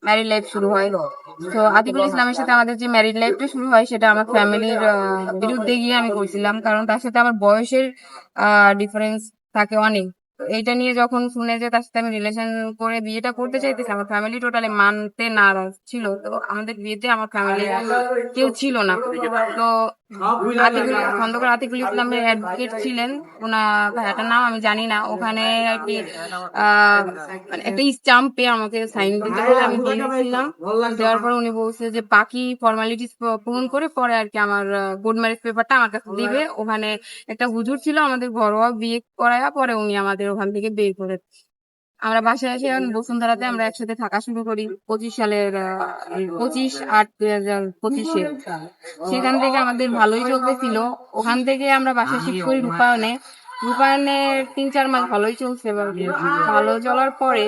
Married life শুরু হয়। তো আতিকুল ইসলামের সাথে আমাদের যে ম্যারিড লাইফটা শুরু হয় সেটা আমার ফ্যামিলির বিরুদ্ধে গিয়ে আমি করছিলাম, কারণ তার সাথে আমার বয়সের ডিফারেন্স থাকে অনেক। তো এইটা নিয়ে যখন শুনে যে তার সাথে আমি রিলেশন করে বিয়েটা করতে চাইতেছি, আমার ফ্যামিলি টোটালি মানতে নারাজ ছিল। তো আমাদের বিয়েতে আমার ফ্যামিলি কেউ ছিল না। তো খন্দকার আতিকুল ইসলামের অ্যাডভোকেট ছিলেন, ওনার ভাইয়াটার নাম আমি জানি না, ওখানে আর কি মানে একটা স্টাম্পে আমাকে সাইন দিতে বলে আমি দিয়ে দিয়েছিলাম। দেওয়ার পর উনি বলছে যে বাকি ফর্মালিটিস পূরণ করে পরে আর কি আমার গুড ম্যারেজ পেপারটা আমার কাছে দিবে। ওখানে একটা হুজুর ছিল, আমাদের ঘরোয়া বিয়ে করায়া পরে উনি আমাদের ওখান থেকে বের করে। আমরা বাসায় এসে বসুন্ধরাতে আমরা একসাথে থাকা শুরু করি 25 সালের 25/8/2025-এ। সেখান থেকে আমাদের ভালোই চলতেছিল। ওখান থেকে আমরা বাসায় শিফট করি রূপায়ণে। রূপায়ণের 3-4 মাস ভালোই চলছে। এবার ভালো চলার পরে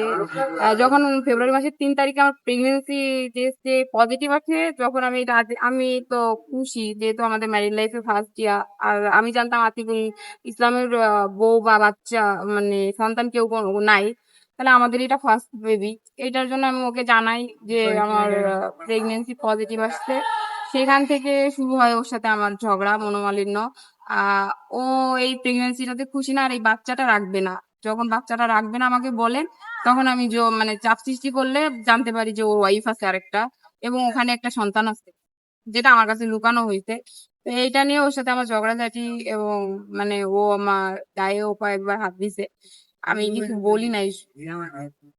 যখন ফেব্রুয়ারি মাসের 3 তারিখে আমার প্রেগনেন্সি টেস্টে পজিটিভ আছে, যখন আমি তো খুশি, যেহেতু আমাদের ম্যারিড লাইফে ফার্স্ট ইয়ার। আর আমি জানতাম আতিকুল ইসলামের বউ বা বাচ্চা মানে সন্তান কেউ নাই, তাহলে আমাদের এটা ফার্স্ট বেবি। এটার জন্য আমি ওকে জানাই যে আমার প্রেগনেন্সি পজিটিভ আসছে। সেখান থেকে শুরু হয় ওর সাথে আমার ঝগড়া, মনোমালিন্য। আহ ও এই প্রেগনেন্সিটাতে খুশি না, আর এই বাচ্চাটা রাখবে না। যখন বাচ্চাটা রাখবে না আমাকে বলে, তখন আমি মানে চাপ সৃষ্টি করলে জানতে পারি যে ওর ওয়াইফ আছে আরেকটা, এবং ওখানে একটা সন্তান আছে, যেটা আমার কাছে লুকানো হয়েছে। তো এইটা নিয়ে ওর সাথে আমার ঝগড়াঝাটি, এবং মানে ও আমার গায়ে ও কয়েকবার হাত দিছে। আমি কিছু বলি নাই,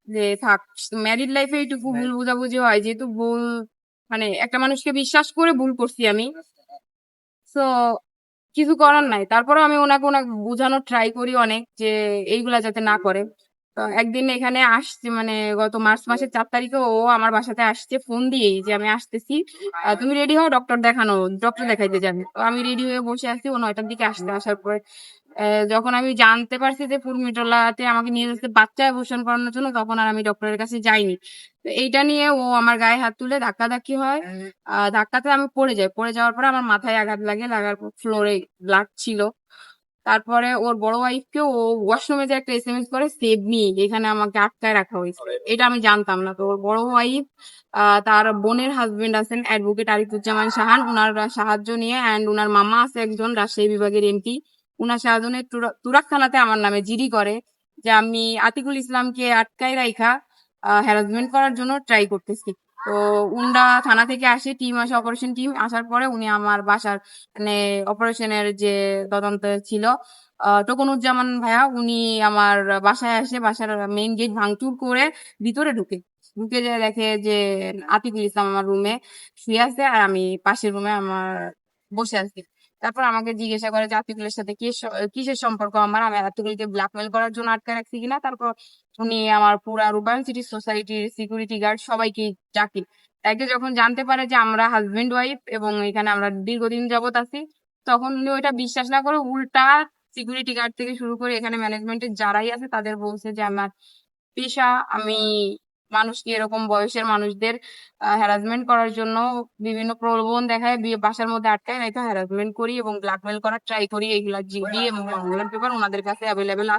যে থাক, ম্যারিড লাইফে এইটুকু ভুল বোঝাবুঝি হয়, যেহেতু ভুল মানে একটা মানুষকে বিশ্বাস করে ভুল করছি আমি। তো কিছু করার নাই, তারপরে আমি ওনাকে বোঝানোর ট্রাই করি অনেক, যে এইগুলা যাতে না করে। তো একদিন এখানে আসছে, মানে গত মার্চ মাসের 4 তারিখে ও আমার বাসাতে আসছে ফোন দিয়েই যে আমি আসতেছি, তুমি রেডি হও, ডক্টর দেখাইতে যাবে। তো আমি রেডি হয়ে বসে আছি, ও 9টার দিকে আসতে। আসার পরে যখন আমি জানতে পারছি যে কুর্মিটোলাতে আমাকে নিয়ে যাচ্ছে বাচ্চা অ্যাবর্শন করানোর জন্য, তখন আর আমি ডক্টরের কাছে যাইনি। তো এইটা নিয়ে ও আমার গায়ে হাত তুলে ধাক্কাধাক্কি হয়। ধাক্কাতে আমি পড়ে যাই। পড়ে যাওয়ার পরে আমার মাথায় আঘাত লাগে, লাগার পর ফ্লোরে ব্লাড ছিল। তারপরে ওর বড় ওয়াইফকে ও ওয়াশরুমে যে একটা এসএমএস করে, সেভ মি, এখানে আমাকে আটকায় রাখা হয়েছে। এটা আমি জানতাম না। তো ওর বড় ওয়াইফ তার বোনের হাজবেন্ড আছেন অ্যাডভোকেট আরিফুজ্জামান সাহান, উনার সাহায্য নিয়ে, অ্যান্ড উনার মামা আছে একজন রাজশাহী বিভাগের এমপি, উনার সাহায্য নিয়ে তুরাক থানাতে আমার নামে জিডি করে যে আমি আতিকুল ইসলামকে আটকায় রাইখা হ্যারাসমেন্ট করার জন্য ট্রাই করতেছি। তো উন্ডা থানা থেকে আসে, টিম আসে, অপারেশন টিম আসার পরে উনি আমার বাসার মানে অপারেশনের যে তদন্ত ছিল টকনুজ্জামান ভাইয়া, উনি আমার বাসায় আসে, বাসার মেইন গেট ভাঙচুর করে ভিতরে ঢুকে যে দেখে যে আতিকুল ইসলাম আমার রুমে শুয়ে আছে, আর আমি পাশের রুমে আমার বসে আছি। তারপর আমাকে জিজ্ঞাসা করে যে আতিকুলের সাথে কিসের সম্পর্ক আমার, আমি আতিকুলকে ব্ল্যাকমেল করার জন্য আটকে রাখছি কিনা। তারপর উনি আমার পুরা রূপায়ণ সিটি সোসাইটির সিকিউরিটি গার্ড সবাইকে ডাকি। তাকে যখন জানতে পারে যে আমরা হাজবেন্ড ওয়াইফ এবং এখানে আমরা দীর্ঘদিন যাবত আছি, তখন উনি ওইটা বিশ্বাস না করে উল্টা সিকিউরিটি গার্ড থেকে শুরু করে এখানে ম্যানেজমেন্টের যারাই আছে তাদের বলছে যে আমার পেশা, আমি মানুষকে, এরকম বয়সের মানুষদের হ্যারাসমেন্ট করার জন্য বিভিন্ন প্রলোভন দেখায়, বাসার মধ্যে আটকায়, নয়তো হ্যারাসমেন্ট করি এবং ব্ল্যাকমেল করার ট্রাই করি। এইগুলা জিডি এবং মামলার পেপার ওনাদের কাছে অ্যাভেলেবেল